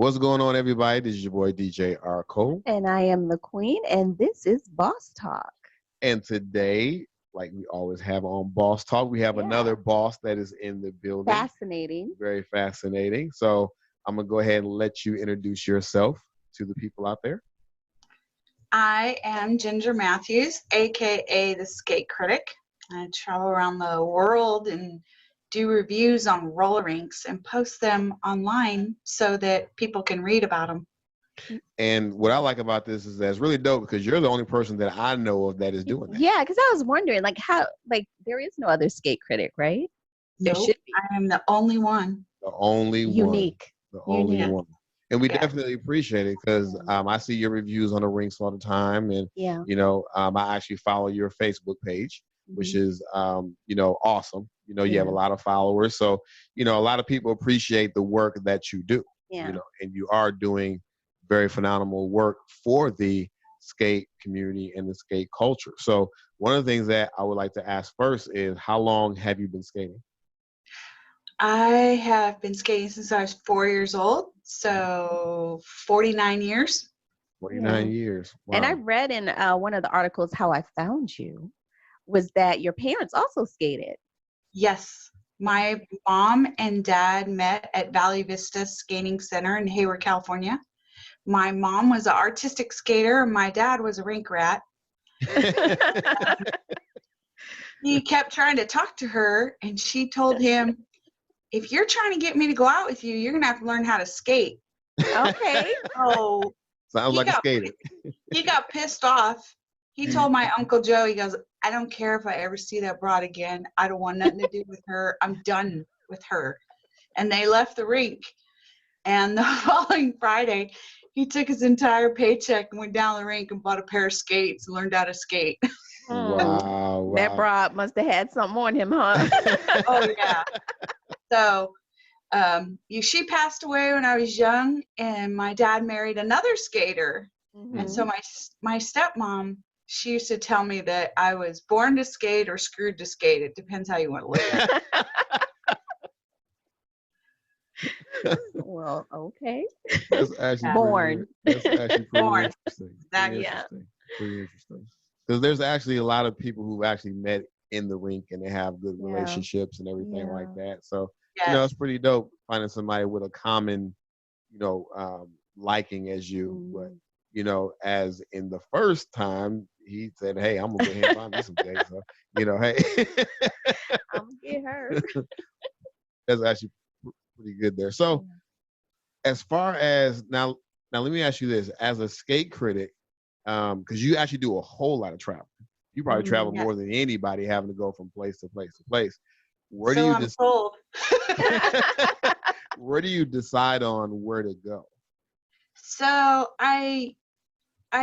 What's going on, everybody? This is your boy DJ Arco. And I am the queen, and this is Boss Talk. And today, like we always have on Boss Talk, we have another boss that is in the building. Fascinating. Very fascinating. So I'm going to go ahead and let you introduce yourself to the people out there. I am Ginger Matthews, aka the Skate Critic. I travel around the world and do reviews on roller rinks and post them online so that people can read about them. And what I like about this is that it's really dope because you're the only person that I know of that is doing that. Yeah, because I was wondering, there is no other skate critic, right? There Nope, should be. I am the only one. The only Unique. one. The only one. And we Yeah. definitely appreciate it because I see your reviews on the rinks all the time. And, I actually follow your Facebook page, which is, awesome. You have a lot of followers. So, a lot of people appreciate the work that you do, and you are doing very phenomenal work for the skate community and the skate culture. So one of the things that I would like to ask first is, how long have you been skating? I have been skating since I was 4 years old, so 49 years. 49 years. Wow. And I read in one of the articles how I found you was that your parents also skated. Yes. My mom and dad met at Valley Vista Skating Center in Hayward, California. My mom was an artistic skater. My dad was a rink rat. He kept trying to talk to her, and she told him, if you're trying to get me to go out with you, you're going to have to learn how to skate. Okay. So sounds like a skater. He got pissed off. He told my Uncle Joe, he goes, I don't care if I ever see that broad again. I don't want nothing to do with her. I'm done with her. And they left the rink. And the following Friday, he took his entire paycheck and went down the rink and bought a pair of skates and learned how to skate. Wow. That broad must have had something on him, huh? Oh, yeah. So she passed away when I was young, and my dad married another skater. Mm-hmm. And so my stepmom, she used to tell me that I was born to skate or screwed to skate. It depends how you want to look at it. Well, okay. That's actually born. That's actually pretty Born. interesting. Exactly. Pretty interesting. Because there's actually a lot of people who actually met in the rink and they have good relationships and everything like that. So, it's pretty dope finding somebody with a common, liking as you. But, as in the first time, he said, hey, I'm going to go ahead and find me some things. So, hey. I'm going to get her. That's actually pretty good there. So as far as now let me ask you this. As a skate critic, because you actually do a whole lot of travel. You probably travel more than anybody, having to go from place to place to place. Where do you decide on where to go? So I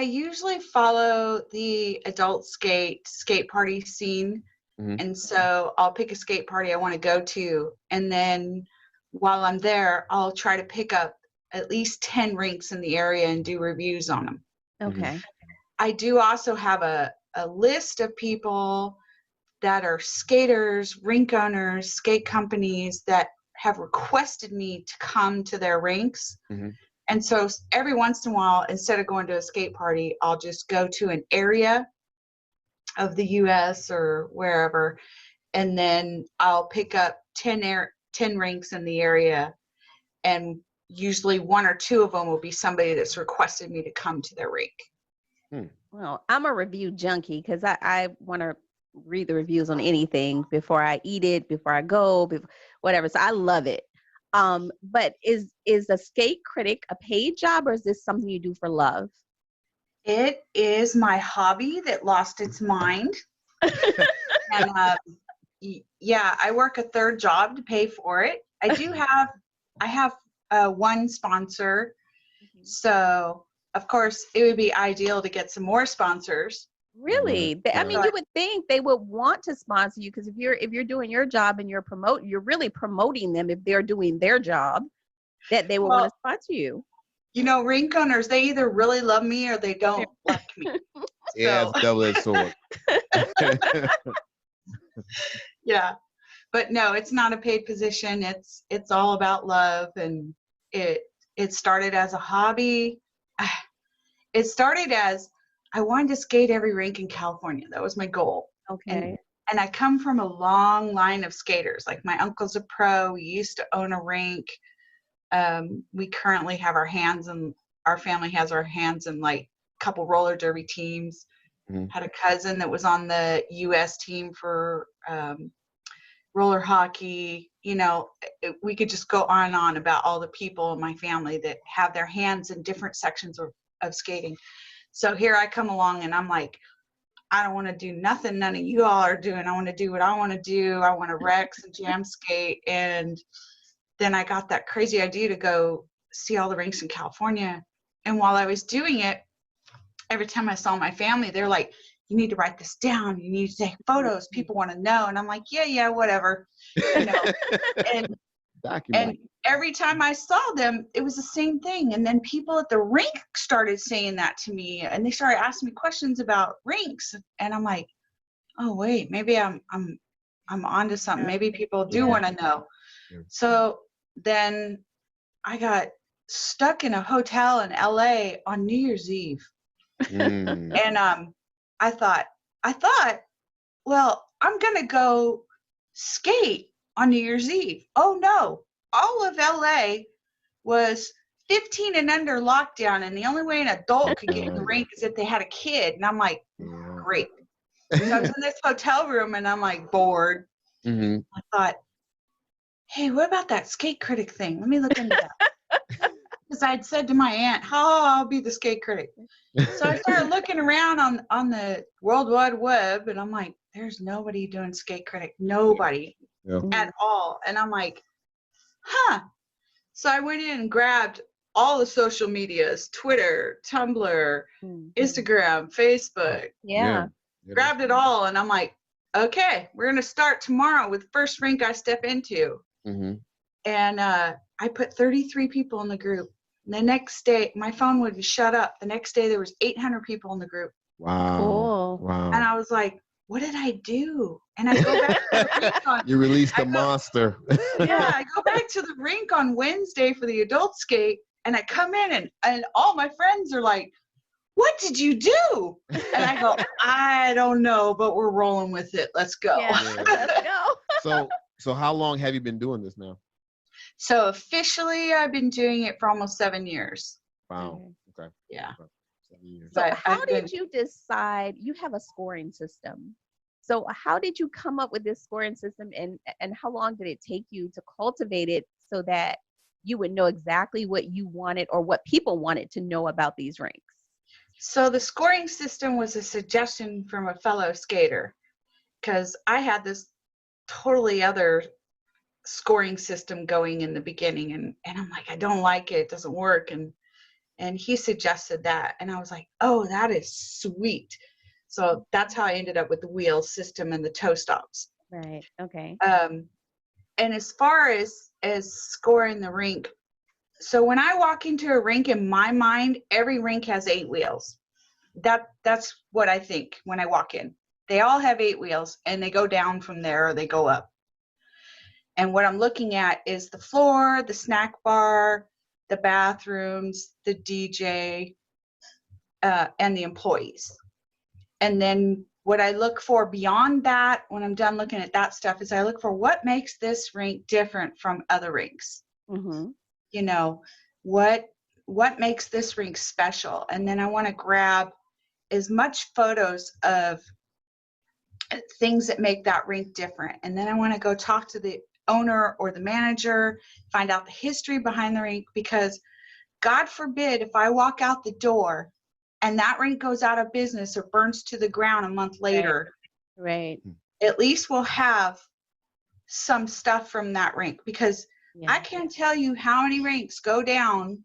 usually follow the adult skate party scene. Mm-hmm. And so I'll pick a skate party I want to go to. And then while I'm there, I'll try to pick up at least 10 rinks in the area and do reviews on them. Okay. I do also have a list of people that are skaters, rink owners, skate companies that have requested me to come to their rinks. Mm-hmm. And so every once in a while, instead of going to a skate party, I'll just go to an area of the U.S. or wherever, and then I'll pick up 10 rinks in the area, and usually one or two of them will be somebody that's requested me to come to their rink. Well, I'm a review junkie because I want to read the reviews on anything before I eat it, before I go, whatever. So I love it. But is a skate critic a paid job, or is this something you do for love? It is my hobby that lost its mind. And I work a third job to pay for it. I have one sponsor. Mm-hmm. So of course it would be ideal to get some more sponsors. Really? I mean, you would think they would want to sponsor you, because if you're doing your job and you're really promoting them, if they're doing their job, that they would want to sponsor you. Rink owners, they either really love me or they don't like me. Yeah, it's double-edged sword. Yeah. But no, it's not a paid position. It's all about love, and It started as a hobby. It started as I wanted to skate every rink in California. That was my goal. Okay. And I come from a long line of skaters. Like my uncle's a pro. We used to own a rink. We currently have our family has our hands in like a couple roller derby teams. Mm-hmm. Had a cousin that was on the U.S. team for roller hockey. You know, we could just go on and on about all the people in my family that have their hands in different sections of skating. So here I come along and I'm like, I don't want to do nothing none of you all are doing. I want to do what I want to do. I want to Rex and jam skate. And then I got that crazy idea to go see all the rinks in California. And while I was doing it, every time I saw my family, they're like, you need to write this down. You need to take photos. People want to know. And I'm like, yeah, whatever. You know, and every time I saw them, it was the same thing. And then people at the rink started saying that to me, and they started asking me questions about rinks. And I'm like, oh wait, maybe I'm onto something. Maybe people do want to know. So then I got stuck in a hotel in LA on New Year's Eve. And I thought, well, I'm gonna go skate on New Year's Eve. Oh no, all of LA was 15 and under lockdown, and the only way an adult could get in the rink is if they had a kid. And I'm like, great. So I was in this hotel room and I'm like bored. Mm-hmm. I thought, hey, what about that Skate Critic thing? Let me look into that. Because I'd said to my aunt, I'll be the Skate Critic. So I started looking around on the World Wide Web, and I'm like, there's nobody doing Skate Critic. Nobody at all. And I'm like, So I went in and grabbed all the social medias, Twitter, Tumblr, Instagram, Facebook. Yeah. Grabbed it all, and I'm like, okay, we're going to start tomorrow with the first rink I step into. Mm-hmm. And I put 33 people in the group. And the next day, my phone would shut up. The next day, there was 800 people in the group. Wow. Cool. Wow. And I was like, what did I do? And I go back to the rink on... You released the monster. I go back to the rink on Wednesday for the adult skate, and I come in, and all my friends are like, what did you do? And I go, I don't know, but we're rolling with it. Let's go. Yeah, let's go. So how long have you been doing this now? So officially, I've been doing it for almost 7 years. Wow. Okay. Yeah. Okay. 7 years. So how did you decide? You have a scoring system. So how did you come up with this scoring system, and how long did it take you to cultivate it so that you would know exactly what you wanted or what people wanted to know about these rinks? So the scoring system was a suggestion from a fellow skater, because I had this totally other scoring system going in the beginning, and I'm like, I don't like it. It doesn't work. And he suggested that, and I was like, oh, that is sweet. So that's how I ended up with the wheel system and the toe stops. Right. Okay. And as far as scoring the rink, so when I walk into a rink, in my mind, every rink has 8 wheels. That's what I think when I walk in. They all have 8 wheels, and they go down from there, or they go up. And what I'm looking at is the floor, the snack bar, the bathrooms, the DJ, and the employees. And then what I look for beyond that, when I'm done looking at that stuff, is I look for what makes this rink different from other rinks. Mm-hmm. You know, what makes this rink special? And then I want to grab as much photos of things that make that rink different. And then I want to go talk to the owner or the manager, find out the history behind the rink, because God forbid if I walk out the door and that rink goes out of business or burns to the ground a month later, right. At least we'll have some stuff from that rink, because I can't tell you how many rinks go down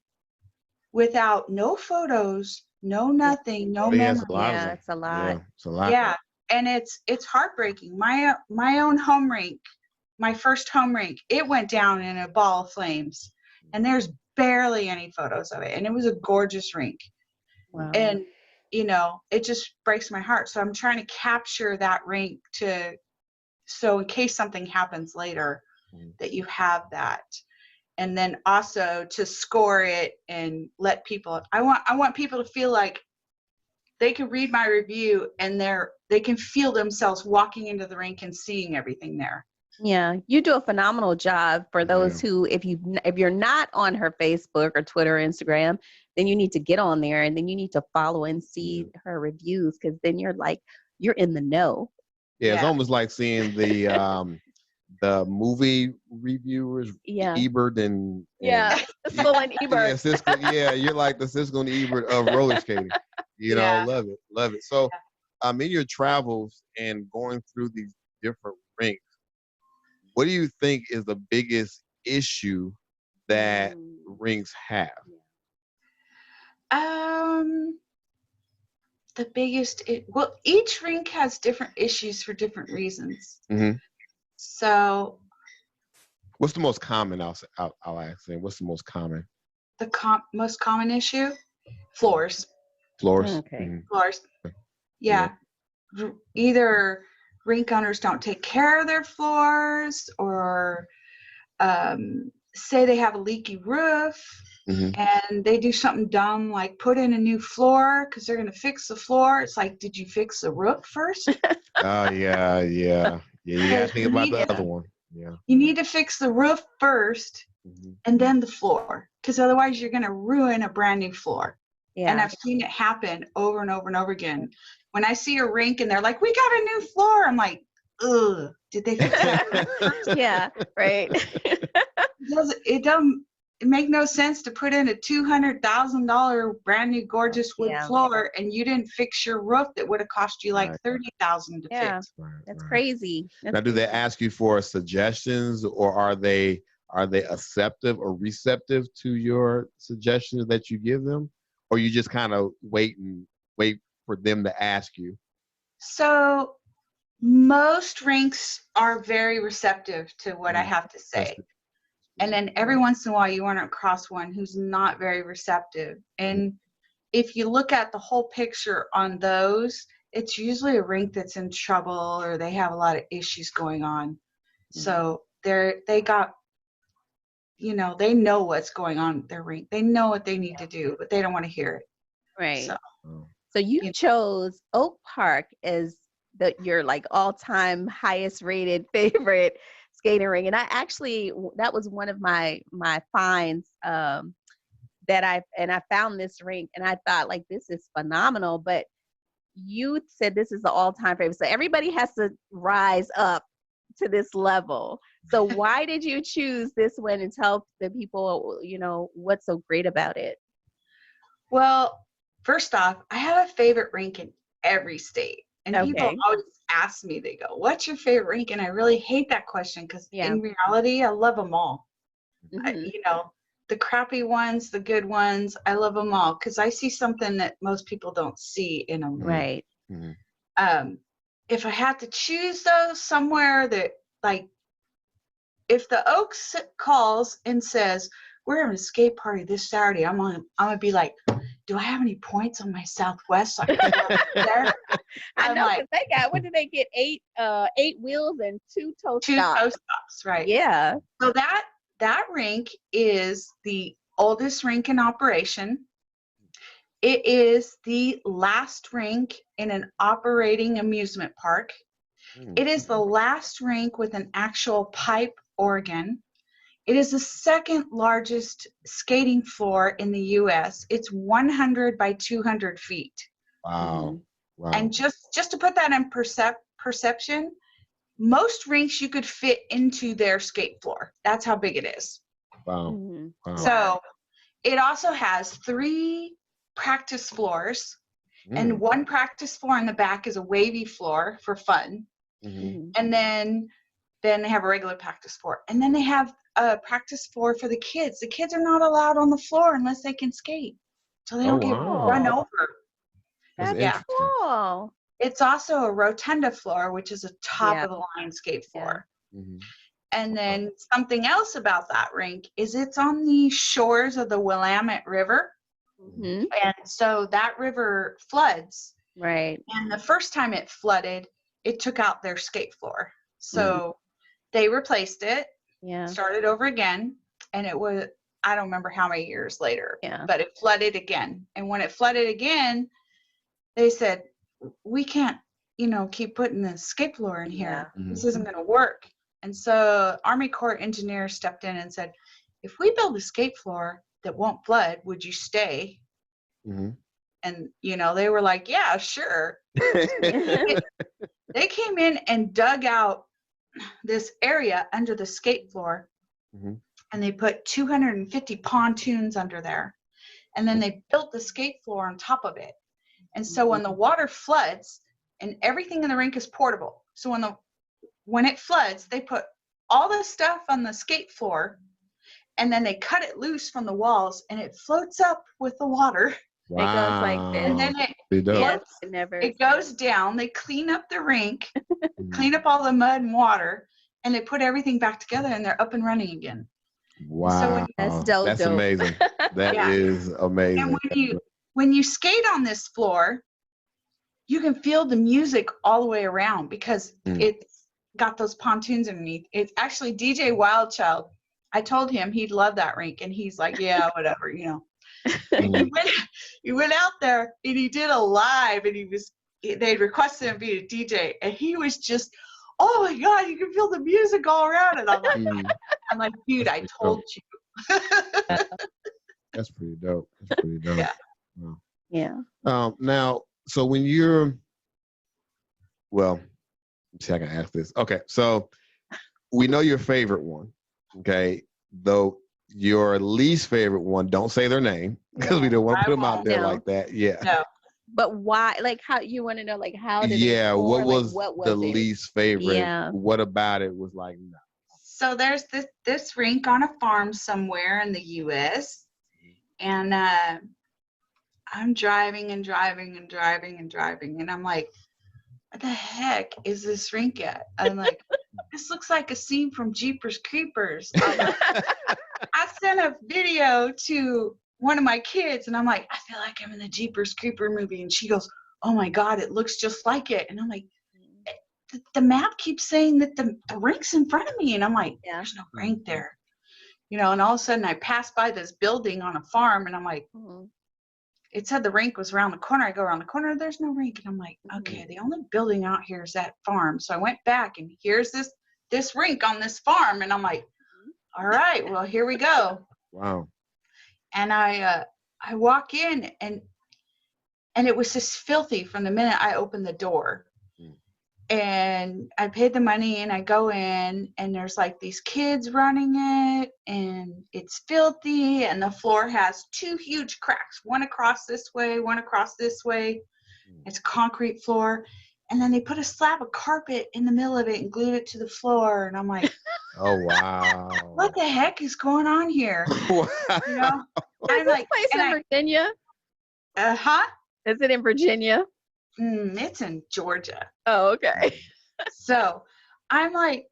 without no photos, no nothing, no memory. Yeah, it's a lot. Yeah, it's a lot. Yeah, and it's heartbreaking. My own home rink, my first home rink, it went down in a ball of flames, and there's barely any photos of it, and it was a gorgeous rink. Wow. And you know, it just breaks my heart. So I'm trying to capture that rink so in case something happens later, that you have that. and then also to score it and let people, I want people to feel like they can read my review and they can feel themselves walking into the rink and seeing everything there. Yeah, you do a phenomenal job for those who, if you're not on her Facebook or Twitter or Instagram, then you need to get on there and then you need to follow and see her reviews, because then you're in the know. Yeah, it's almost like seeing the movie reviewers, Ebert and Siskel and Ebert. You're like the Siskel and Ebert of roller skating. Love it. So, in your travels and going through these different rinks, what do you think is the biggest issue that rinks have? The biggest, each rink has different issues for different reasons. Mm-hmm. So, what's the most common? I'll ask. What's the most common? The most common issue? Floors. Floors. Okay. Mm-hmm. Floors. Yeah. Either rink owners don't take care of their floors, or say they have a leaky roof, and they do something dumb like put in a new floor because they're going to fix the floor. It's like, did you fix the roof first? Yeah. You got to think about the other one. Yeah. You need to fix the roof first, and then the floor, because otherwise you're going to ruin a brand new floor. Yeah. And I've seen it happen over and over and over again. When I see a rink and they're like, we got a new floor, I'm like, ugh, did they fix that first? Yeah, right. It doesn't make no sense to put in a $200,000 brand new gorgeous wood floor and you didn't fix your roof that would have cost you like $30,000 to fix. That's crazy. Now, do they ask you for suggestions, or are they acceptive or receptive to your suggestions that you give them, or you just kind of wait for them to ask you? So most rinks are very receptive to what I have to say. And then every once in a while you run across one who's not very receptive. And if you look at the whole picture on those, it's usually a rink that's in trouble or they have a lot of issues going on. So they got, they know what's going on with their rink. They know what they need to do, but they don't want to hear it. Right. So you chose Oak Park as your like all-time highest rated favorite skating rink, and that was one of my finds that I found this rink and I thought, like, this is phenomenal. But you said this is the all-time favorite, so everybody has to rise up to this level. So why did you choose this one, and tell the people what's so great about it? Well, first off, I have a favorite rink in every state. And people always ask me, they go, what's your favorite rink? And I really hate that question, because in reality, I love them all. The crappy ones, the good ones, I love them all, because I see something that most people don't see in them. Right. If I had to choose though, somewhere that, like, if the Oaks calls and says, we're having a skate party this Saturday, I'm gonna be like, do I have any points on my Southwest so I can go up there? I know, because they got, what did they get? 8 wheels and 2 toe stops. 2 toe stops, right? Yeah. So that rink is the oldest rink in operation. It is the last rink in an operating amusement park. It is the last rink with an actual pipe organ. It is the second largest skating floor in the U.S. It's 100 by 200 feet. Wow. And just to put that in perception, most rinks you could fit into their skate floor. That's how big it is. Wow. So it also has 3 practice floors, and 1 practice floor in the back is a wavy floor for fun. And then they have a regular practice floor. And then they have a practice floor for the kids. The kids are not allowed on the floor unless they can skate, so they don't get run over. That's cool. It's also a rotunda floor, which is a top of the line skate floor. And then something else about that rink is it's on the shores of the Willamette River. And so that river floods. Right. And the first time it flooded, it took out their skate floor. So they replaced it. Started over again. and it was, I don't remember how many years later, Yeah. but it flooded again. And when it flooded again, they said, we can't, you know, keep putting the skate floor in here. Yeah. This isn't going to work. And so Army Corps engineer stepped in and said, if we build a skate floor that won't flood, would you stay? Mm-hmm. And, you know, they were like, yeah, sure. They came in and dug out this area under the skate floor, mm-hmm. and they put 250 pontoons under there. And then they built the skate floor on top of it. And so when the water floods, and everything in the rink is portable. So when it floods, they put all the stuff on the skate floor, and then they cut it loose from the walls, and it floats up with the water. Wow. It goes like this. And then it goes down. They clean up the rink, clean up all the mud and water, and they put everything back together, and they're up and running again. Wow. That's dope. That's amazing. That is amazing. And when you skate on this floor, you can feel the music all the way around because it's got those pontoons underneath. It's actually DJ Wildchild. I told him he'd love that rink, and he's like, yeah, whatever, you know. He went out there and he did a live, and they requested him to be a DJ, and he was just, oh my God, you can feel the music all around. And I'm like, dude, I told you. That's pretty dope. That's pretty dope. Yeah. Wow. Yeah. Now, so when you're, well, see, I can ask this. Okay, so we know your favorite one. Okay, though your least favorite one, don't say their name because we don't want to put them out there like that. Yeah. No. But why? Like, how you want to know? Like, how did? Yeah. It what was like, what the it? least favorite? Yeah. What about it was like? No. So there's this rink on a farm somewhere in the U.S. and I'm driving, and I'm like, what the heck is this rink at? I'm like, this looks like a scene from Jeepers Creepers. I sent a video to one of my kids, and I'm like, I feel like I'm in the Jeepers Creeper movie. And she goes, oh my God, it looks just like it. And I'm like, the map keeps saying that the rink's in front of me. And I'm like, there's no rink there. You know, and all of a sudden I passed by this building on a farm, and I'm like, it said the rink was around the corner. I go around the corner, there's no rink. And I'm like, okay, the only building out here is that farm. So I went back, and here's this rink on this farm. And I'm like, all right, well, here we go. Wow. And I walk in, and it was just filthy from the minute I opened the door. And I paid the money, and I go in, and there's like these kids running it, and it's filthy, and the floor has 2 huge cracks, one across this way, one across this way. It's a concrete floor. And then they put a slab of carpet in the middle of it and glued it to the floor. And I'm like, oh, wow. What the heck is going on here? Wow. You know? Is this place in Virginia? Is it in Virginia? It's in Georgia. Oh, okay. So I'm like,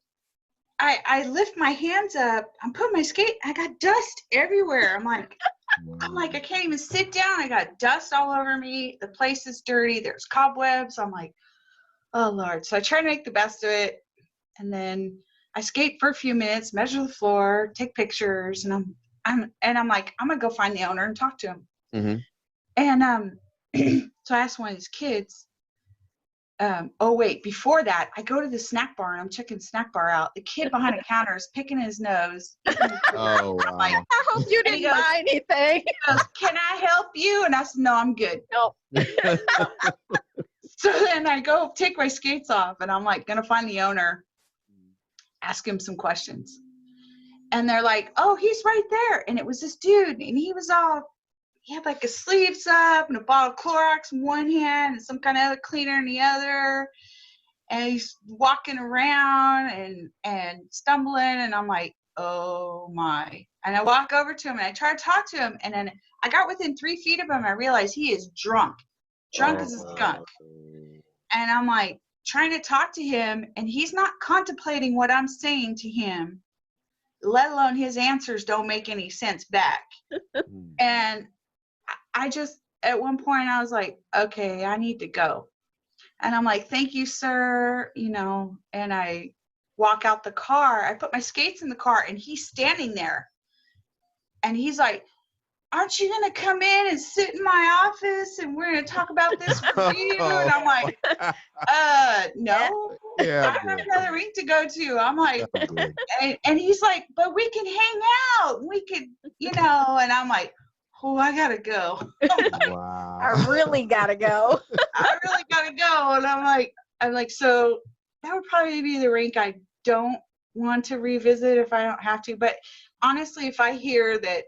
I lift my hands up. I'm putting my skate. I got dust everywhere. I'm like, I can't even sit down. I got dust all over me. The place is dirty. There's cobwebs. I'm like, oh Lord. So I try to make the best of it. And then I skate for a few minutes, measure the floor, take pictures, and I'm like, I'm gonna go find the owner and talk to him. And so I asked one of these kids, oh wait, before that, I go to the snack bar and I'm checking the snack bar out. The kid behind the counter is picking his nose. Oh, wow. Like, I hope you didn't buy anything. He goes, can I help you? And I said, no, I'm good. Nope. So then I go take my skates off, and I'm like, gonna find the owner, ask him some questions. And they're like, oh, he's right there. And it was this dude, and he had like his sleeves up and a bottle of Clorox in one hand and some kind of other cleaner in the other. And he's walking around and stumbling. And I'm like, oh my. And I walk over to him, and I try to talk to him. And then I got within 3 feet of him. I realized he is drunk as a skunk. And I'm like trying to talk to him, and he's not contemplating what I'm saying to him, let alone his answers don't make any sense back. And I just, at one point I was like, okay, I need to go. And I'm like, thank you, sir. You know, and I walk out the car. I put my skates in the car, and he's standing there. and he's like, aren't you going to come in and sit in my office and we're going to talk about this review? And I'm like, no, Yeah, I have another rink to go to. I'm like, and he's like, but we can hang out. We could, you know, and I'm like, oh, I got to go. Wow. I really got to go. I really got to go. And I'm like, so that would probably be the rink I don't want to revisit if I don't have to. But honestly, if I hear that,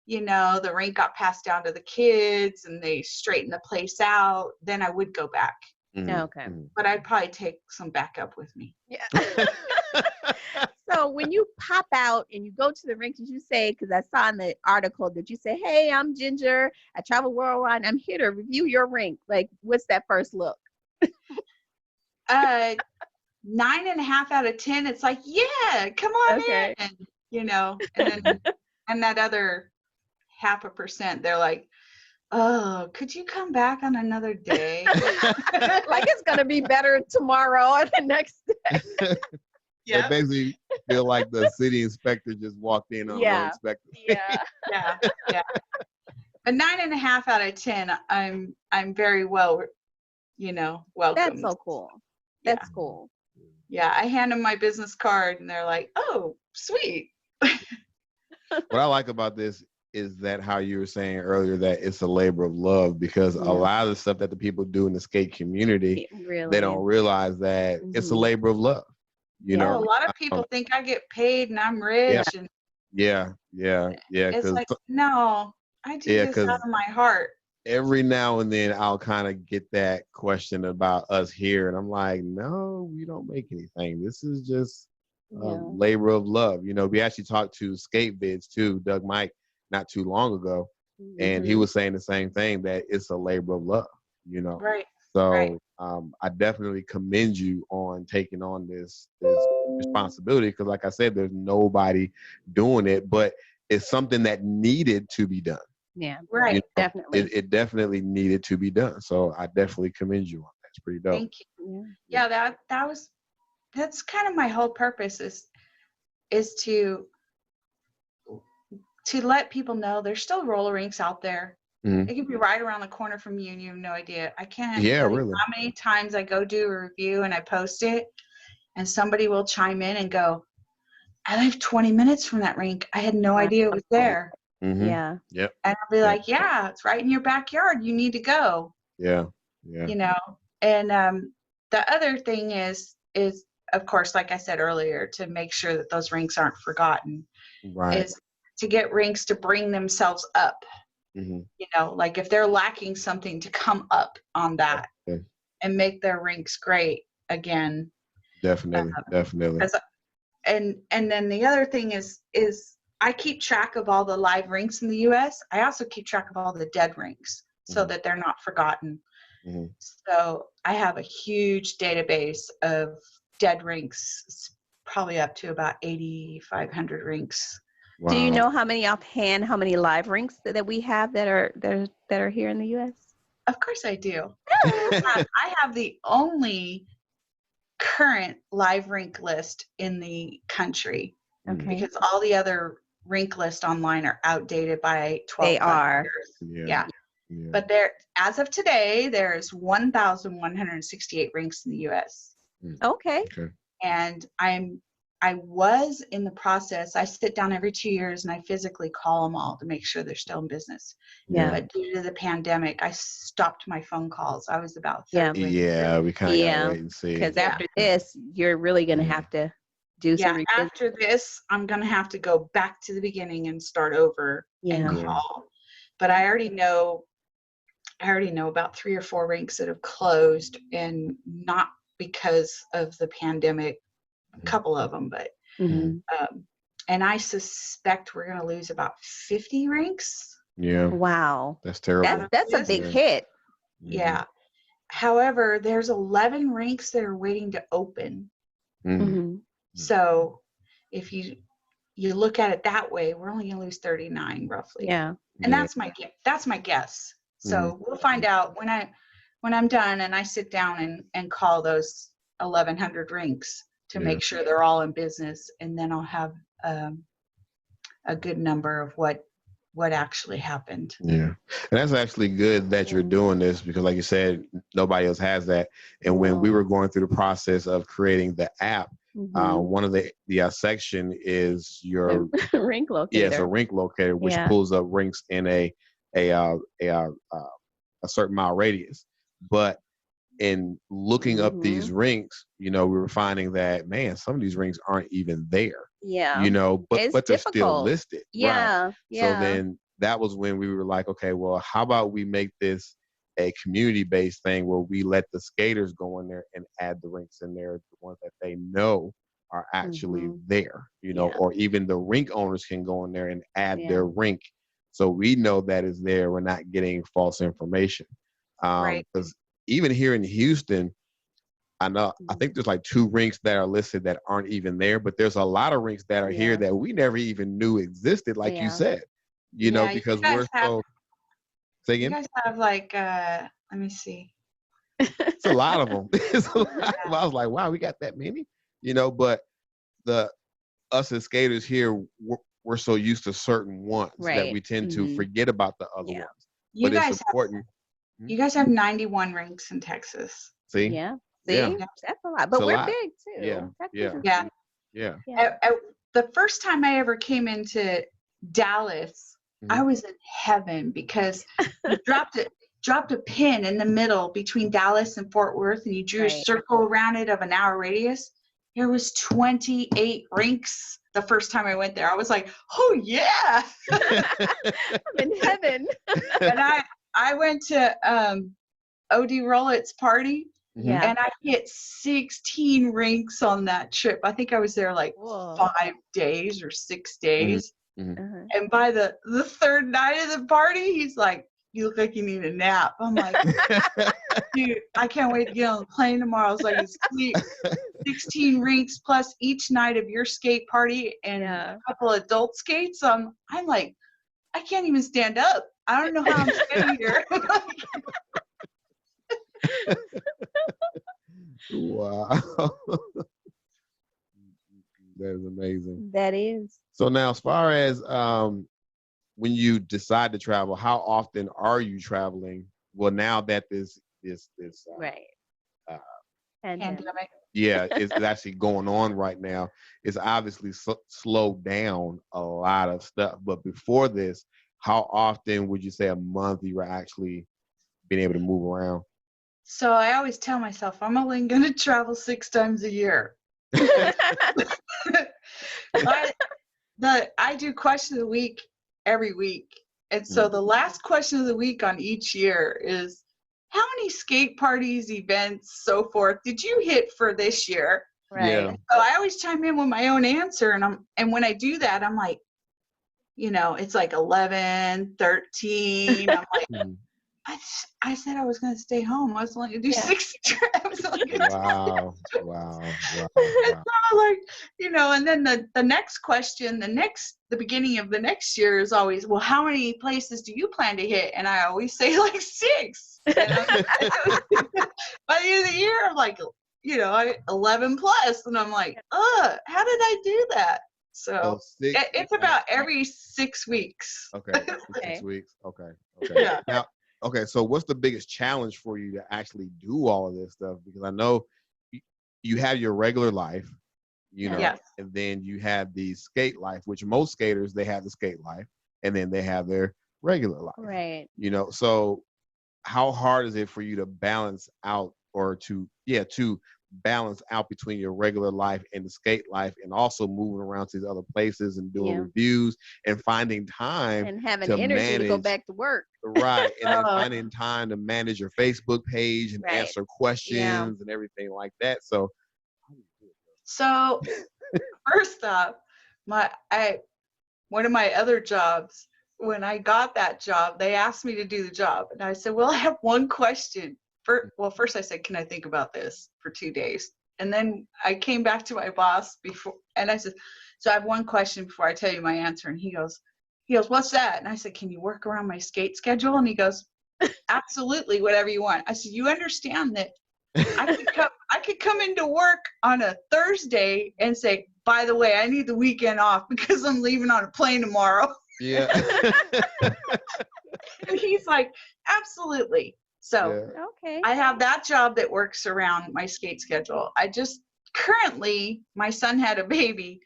you know, the rink got passed down to the kids and they straightened the place out, then I would go back. Okay. But I'd probably take some backup with me. Yeah. So when you pop out and you go to the rink, did you say, because I saw in the article, did you say, hey, I'm Ginger, I travel worldwide, I'm here to review your rink? Like, what's that first look? 9.5 out of 10. It's like, yeah, come on Okay. in. You know, and then and that other 0.5%, they're like, oh, could you come back on another day? Like it's gonna be better tomorrow or the next day. They basically feel like the city inspector just walked in on the inspector. Yeah. But 9.5 out of 10, I'm very well, you know, welcome. That's so cool. That's cool. Yeah, I hand them my business card and they're like, oh, sweet. What I like about this is that how you were saying earlier that it's a labor of love, because a lot of the stuff that the people do in the skate community, they don't realize that it's a labor of love. You know, a lot of people think I get paid and I'm rich. And it's like, no, I do this out of my heart. Every now and then I'll kind of get that question about us here, and I'm like, no, we don't make anything. This is just labor of love. You know, we actually talked to Skate Vids too, Doug Mike, not too long ago, and he was saying the same thing, that it's a labor of love. You know, so I definitely commend you on taking on this responsibility, because, like I said, there's nobody doing it, but it's something that needed to be done. Yeah, right. You know, definitely. It definitely needed to be done. So I definitely commend you on that. It's pretty dope. Thank you. Yeah, that's kind of my whole purpose is to let people know there's still roller rinks out there. It can be right around the corner from you and you have no idea. I can't tell you how many times I go do a review and I post it and somebody will chime in and go, I live 20 minutes from that rink. I had no idea it was there. Yeah. Yep. And I'll be like, yeah, it's right in your backyard. You need to go. Yeah. You know, and the other thing is of course, like I said earlier, to make sure that those rinks aren't forgotten, is to get rinks to bring themselves up. You know, like if they're lacking something, to come up on that and make their rinks great again. Definitely. And then the other thing is I keep track of all the live rinks in the US. I also keep track of all the dead rinks so that they're not forgotten. So I have a huge database of dead rinks, probably up to about 8,500 rinks. Wow. Do you know how many live rinks that we have that are here in the US? Of course I do. I have the only current live rink list in the country. Because all the other rink lists online are outdated by 12 years. Yeah. But there, as of today, there's 1,168 rinks in the US. Okay. And I was in the process. I sit down every 2 years and I physically call them all to make sure they're still in business. But due to the pandemic, I stopped my phone calls. I was about 30. We kind of gotta wait and see. Because after this, you're really gonna have to do some. After this, I'm gonna have to go back to the beginning and start over and call. But I already know about 3 or 4 rinks that have closed, and not because of the pandemic. A couple of them, but and I suspect we're going to lose about 50 rinks. Yeah. Wow. That's terrible. That's a big hit. Yeah. However, there's 11 rinks that are waiting to open. So if you look at it that way, we're only going to lose 39 roughly. Yeah. And that's my guess. So we'll find out when I'm done and I sit down and call those 1,100 rinks to make sure they're all in business, and then I'll have a good number of what actually happened. Yeah. And that's actually good that you're doing this because like you said, nobody else has that. And when we were going through the process of creating the app, one of the section is your rink locator. Yes, a rink locator, which pulls up rinks in a certain mile radius. But in looking up these rinks, we were finding that, man, some of these rinks aren't even there. Yeah. But they're still listed. Yeah. Right. Yeah. So then that was when we were like, okay, well, how about we make this a community-based thing where we let the skaters go in there and add the rinks in there, the ones that they know are actually there, or even the rink owners can go in there and add their rink. So we know that is there. We're not getting false information. Right. Because even here in Houston, I think there's like 2 rinks that are listed that aren't even there, but there's a lot of rinks that are here that we never even knew existed, like you said, because we're so. Say again? You guys have like, let me see. It's a lot of them. It's a lot of them. I was like, wow, we got that many, but us as skaters here, we're so used to certain ones that we tend to forget about the other ones. You but guys it's important. You guys have 91 rinks in Texas. See? Yeah. See? That's a lot. But we're big too. Yeah. The first time I ever came into Dallas, I was in heaven because you dropped a pin in the middle between Dallas and Fort Worth, and you drew a circle around it of an hour radius. There was 28 rinks the first time I went there. I was like, oh yeah. I'm in heaven. And I went to O.D. Rollett's party, and I hit 16 rinks on that trip. I think I was there like 5 days or 6 days. And by the third night of the party, he's like, you look like you need a nap. I'm like, dude, I can't wait to get on the plane tomorrow so I can sleep. 16 rinks plus each night of your skate party and a couple adult skates. I'm like, I can't even stand up. I don't know how I'm standing here. Wow. That is amazing. That is. So now, as far as when you decide to travel, how often are you traveling? Well, now that this pandemic. It's actually going on right now. It's obviously slowed down a lot of stuff. But before this, how often would you say a month you were actually being able to move around? So I always tell myself I'm only going to travel 6 times a year. I do question of the week every week. And so the last question of the week on each year is, how many skate parties, events, so forth did you hit for this year? Right. Yeah. So I always chime in with my own answer. And when I do that, I'm like, it's like 11, 13. I'm like, I said I was going to stay home. I was only going to do 6 trips. Wow. It's not like, and then the next question, the beginning of the next year is always, well, how many places do you plan to hit? And I always say like 6. And by the end of the year, I'm like, 11 plus. And I'm like, how did I do that? So it's about every 6 weeks. Okay. 6 weeks. Okay. Yeah. Now, okay, so what's the biggest challenge for you to actually do all of this stuff? Because I know you have your regular life, and then you have the skate life, which most skaters, they have the skate life, and then they have their regular life. Right. So how hard is it for you to balance out or to balance out between your regular life and the skate life, and also moving around to these other places and doing reviews and finding time and having energy to go back to work. Right. And then finding time to manage your Facebook page and answer questions and everything like that. So first off, one of my other jobs, when I got that job, they asked me to do the job. And I said, well, I have one question. First I said, can I think about this for 2 days? And then I came back to my boss before, and I said, so I have one question before I tell you my answer. And he goes, what's that? And I said, can you work around my skate schedule? And he goes, absolutely, whatever you want. I said, you understand that I could come into work on a Thursday and say, by the way, I need the weekend off because I'm leaving on a plane tomorrow. Yeah. And he's like, absolutely. So okay, I have that job that works around my skate schedule. I just currently, my son had a baby.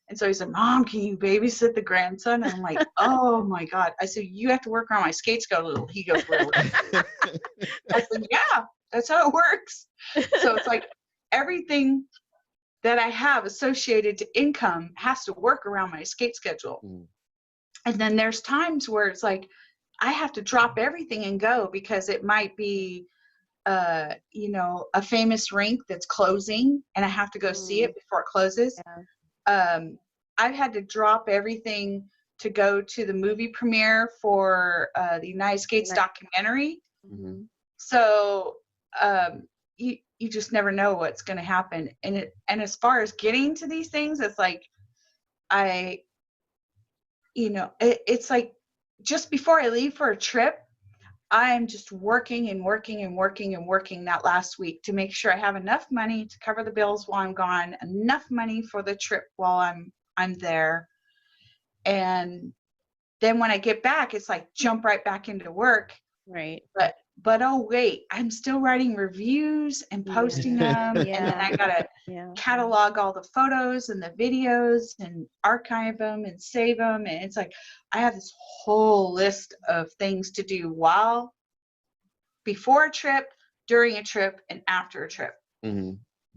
And so he said, Mom, can you babysit the grandson? And I'm like, oh my God. I said, you have to work around my skate schedule. He goes, really? I said, yeah, that's how it works. So it's like everything that I have associated to income has to work around my skate schedule. Mm. And then there's times where it's like, I have to drop everything and go because it might be, you know, a famous rink that's closing and I have to go see it before it closes. Yeah. I've had to drop everything to go to the movie premiere for the United Skates documentary. Mm-hmm. So you just never know what's going to happen. And as far as getting to these things, it's like it's like just before I leave for a trip, I'm just working and working and working and working that last week to make sure I have enough money to cover the bills while I'm gone, enough money for the trip while I'm there. And then when I get back, it's like jump right back into work. Right. But oh wait, I'm still writing reviews and posting them. Yeah. And then I gotta catalog all the photos and the videos and archive them and save them. And it's like I have this whole list of things to do before a trip, during a trip, and after a trip. Mm-hmm.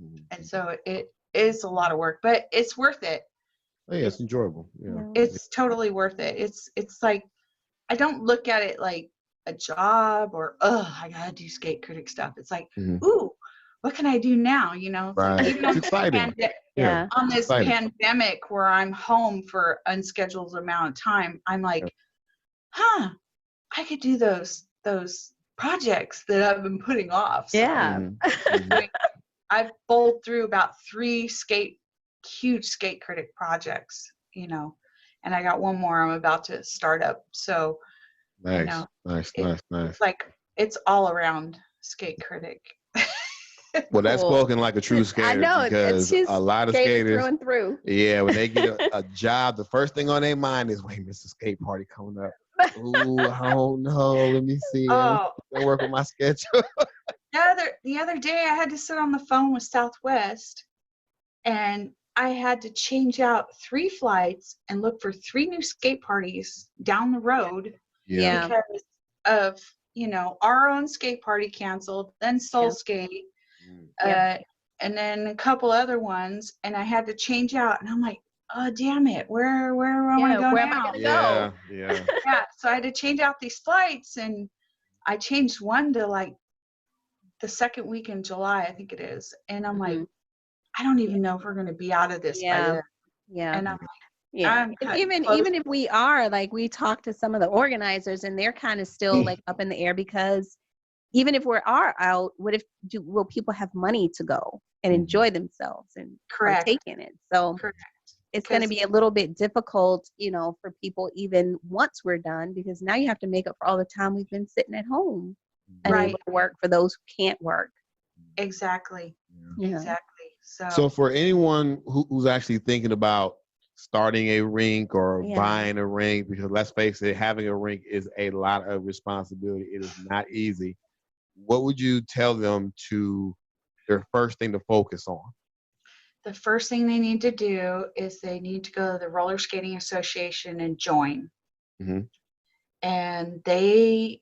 Mm-hmm. And so it is a lot of work, but it's worth it. Oh, yeah, it's enjoyable. Yeah. It's totally worth it. It's like I don't look at it like a job or I gotta do Skate Critic stuff. It's like, ooh, what can I do now? You know, right. Even it's exciting. On this pandemic where I'm home for unscheduled amount of time, I'm like, I could do those projects that I've been putting off. So, I've bowled through about 3 huge Skate Critic projects, you know, and I got one more I'm about to start up. So nice. It's like it's all around Skate Critic. Well, that's spoken like a true skater. I know, because a lot of skaters through and through. Yeah, when they get a job, the first thing on their mind is, wait, Mr. Skate Party coming up. Ooh, I don't know. Let me see. I work with my schedule. The other day, I had to sit on the phone with Southwest, and I had to change out 3 flights and look for 3 new skate parties down the road. Yeah. Because of, you know, our own skate party canceled, then Soul Skate, and then a couple other ones, and I had to change out, and I'm like, oh damn it, where am I going now? Go? Yeah. So I had to change out these flights, and I changed one to like the second week in July, I think it is, and I'm like, I don't even know if we're going to be out of this by then. Yeah. And I'm like, and even if we are, like, we talked to some of the organizers and they're kind of still like up in the air, because even if we are out, will people have money to go and enjoy themselves and partake in it? So it's going to be a little bit difficult, you know, for people even once we're done, because now you have to make up for all the time we've been sitting at home and able to work for those who can't work. Exactly. Exactly. So for anyone who's actually thinking about starting a rink or buying a rink, because let's face it, having a rink is a lot of responsibility. It is not easy. What would you tell them their first thing to focus on? The first thing they need to do is they need to go to the Roller Skating Association and join. Mm-hmm. And they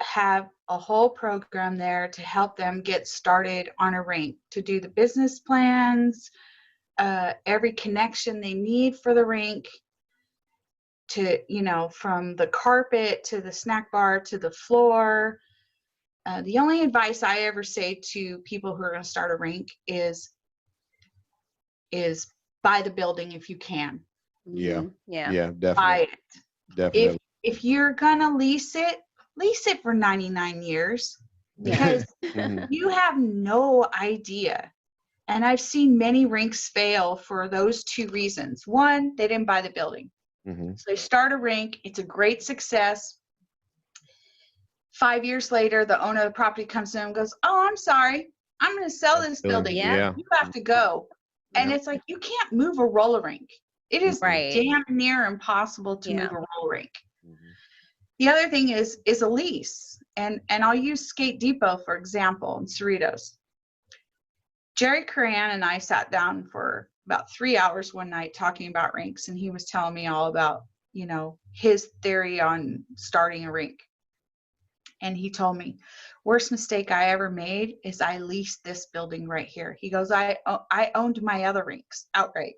have a whole program there to help them get started on a rink, to do the business plans, every connection they need for the rink, to, you know, from the carpet to the snack bar to the floor. The only advice I ever say to people who are going to start a rink is buy the building if you can. Yeah, definitely. Buy it. Definitely. If you're going to lease it for 99 years, because you have no idea. And I've seen many rinks fail for those 2 reasons. One, they didn't buy the building. Mm-hmm. So they start a rink. It's a great success. 5 years later, the owner of the property comes in and goes, oh, I'm sorry. I'm going to sell this building. Yeah. You have to go. And it's like, you can't move a roller rink. It is damn near impossible to move a roller rink. The other thing is a lease. And I'll use Skate Depot, for example, in Cerritos. Jerry Curran and I sat down for about 3 hours one night talking about rinks, and he was telling me all about, you know, his theory on starting a rink. And he told me, worst mistake I ever made is I leased this building right here. He goes, I owned my other rinks outright.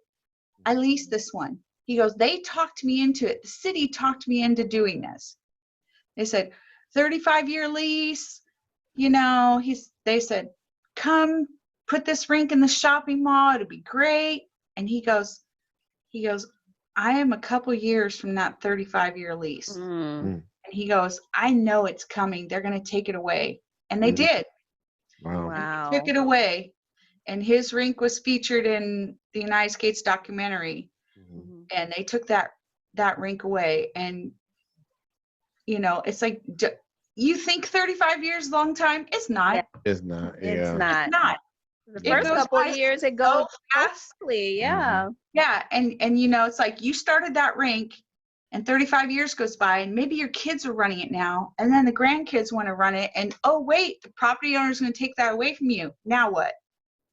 I leased this one. He goes, they talked me into it. The city talked me into doing this. They said, 35-year lease, you know, they said, come put this rink in the shopping mall. It'll be great. And he goes, I am a couple years from that 35-year lease. And he goes, I know it's coming. They're going to take it away. And they did. Wow. They took it away. And his rink was featured in the United Skates documentary. And they took that rink away. And, you know, it's like, you think 35 years is a long time? It's not. It's not. It's not. The first goes couple by of years, it goes fast. quickly. Yeah. Yeah. And, you know, it's like you started that rink and 35 years goes by and maybe your kids are running it now. And then the grandkids want to run it. And, oh, wait, the property owner is going to take that away from you. Now what?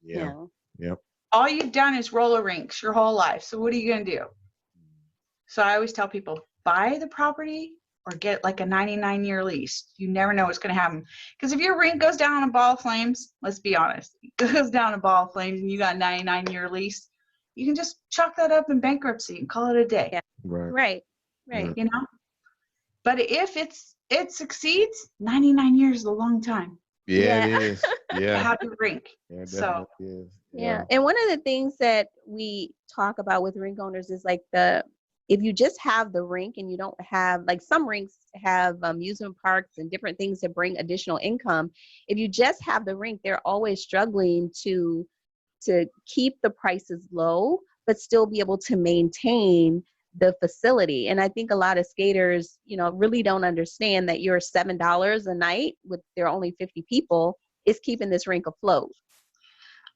Yeah. Yep. All you've done is roller rinks your whole life. So what are you going to do? So I always tell people, buy the property or get like a 99-year lease. You never know what's going to happen. Because if your rink goes down in a ball of flames, let's be honest, it goes down in a ball of flames and you got a 99-year lease, you can just chalk that up in bankruptcy and call it a day. Yeah. Right. You know? But if it succeeds, 99 years is a long time. Yeah, it is. Yeah. How to rink. Yeah, it So definitely is. Yeah. And one of the things that we talk about with rink owners is like if you just have the rink and you don't have, like some rinks have amusement parks and different things that bring additional income. If you just have the rink, they're always struggling to keep the prices low, but still be able to maintain the facility. And I think a lot of skaters, you know, really don't understand that your $7 a night with there are only 50 people is keeping this rink afloat.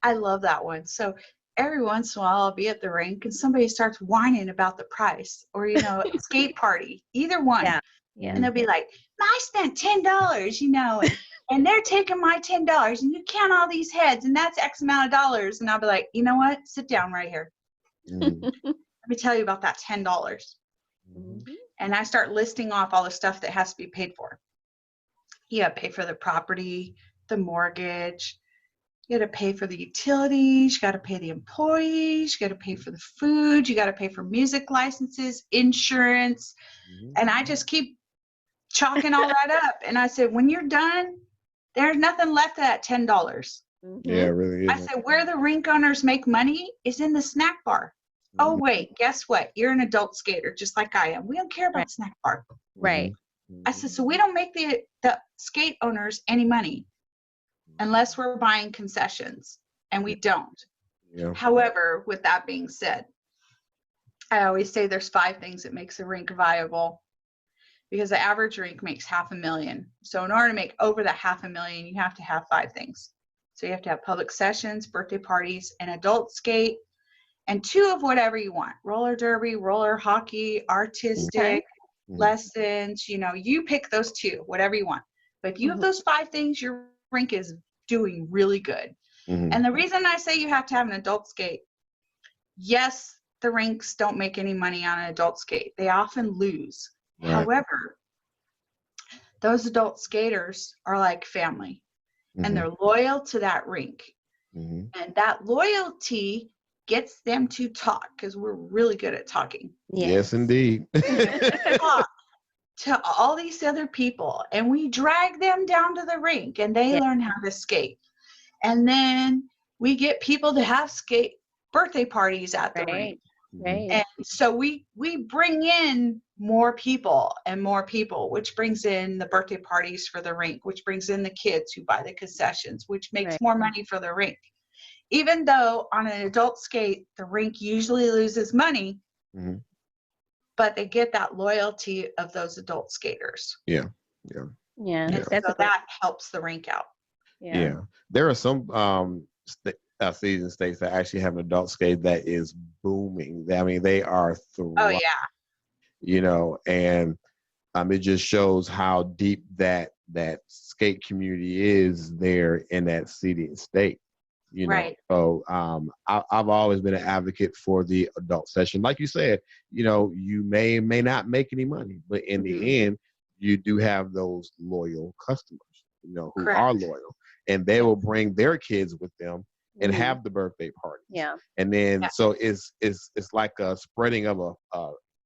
I love that one. So every once in a while I'll be at the rink and somebody starts whining about the price or, you know, a skate party, either one. Yeah. And they'll be like, I spent $10, you know, and they're taking my $10 and you count all these heads and that's X amount of dollars. And I'll be like, you know what? Sit down right here. Let me tell you about that $10. And I start listing off all the stuff that has to be paid for. You got to pay for the property, the mortgage. You got to pay for the utilities. You got to pay the employees. You got to pay for the food. You got to pay for music licenses, insurance. And I just keep chalking all that up. And I said, when you're done, there's nothing left of that $10. Yeah, it really is. I said, where the rink owners make money is in the snack bar. Oh, wait, guess what? You're an adult skater, just like I am. We don't care about the snack bar. Right. I said, so we don't make the skate owners any money unless we're buying concessions, and we don't. Yeah. However, with that being said, I always say there's 5 things that makes a rink viable because the average rink makes $500,000. So in order to make over the $500,000, you have to have 5 things. So you have to have public sessions, birthday parties, an adult skate, and 2 of whatever you want. Roller derby, roller hockey, artistic, lessons, you know, you pick those 2, whatever you want. But if you have those 5 things, your rink is doing really good. And the reason I say you have to have an adult skate, yes, the rinks don't make any money on an adult skate. They often lose. Right. However, those adult skaters are like family and they're loyal to that rink. And that loyalty gets them to talk because we're really good at talking. Yes, indeed. Talk to all these other people and we drag them down to the rink and they learn how to skate. And then we get people to have skate birthday parties at the rink. Right. And so we bring in more people, which brings in the birthday parties for the rink, which brings in the kids who buy the concessions, which makes more money for the rink. Even though on an adult skate, the rink usually loses money, but they get that loyalty of those adult skaters. Yeah. And so that helps the rink out. Yeah. There are some cities and states that actually have an adult skate that is booming. I mean, they are Oh thriving, yeah. and it just shows how deep that skate community is there in that city and state. Right. So I've always been an advocate for the adult session. Like you said, you may not make any money, but in the end, you do have those loyal customers, who Correct. are loyal, and they will bring their kids with them and have the birthday parties. Yeah. And then so it's like a spreading of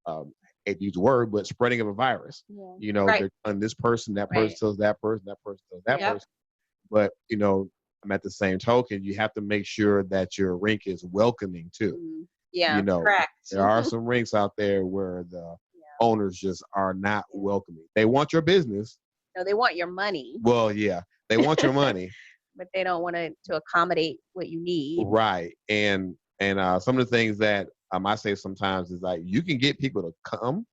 I hate to use the word, but spreading of a virus. Yeah. Right. They're telling this person, that person tells that person, that person tells that person. But at the same token, you have to make sure that your rink is welcoming too. Yeah. Correct. There are some rinks out there where the owners just are not welcoming. They want your business. No, they want your money. Well, yeah, they want your money. But they don't want to accommodate what you need. Right. And some of the things that I say sometimes is like, you can get people to come,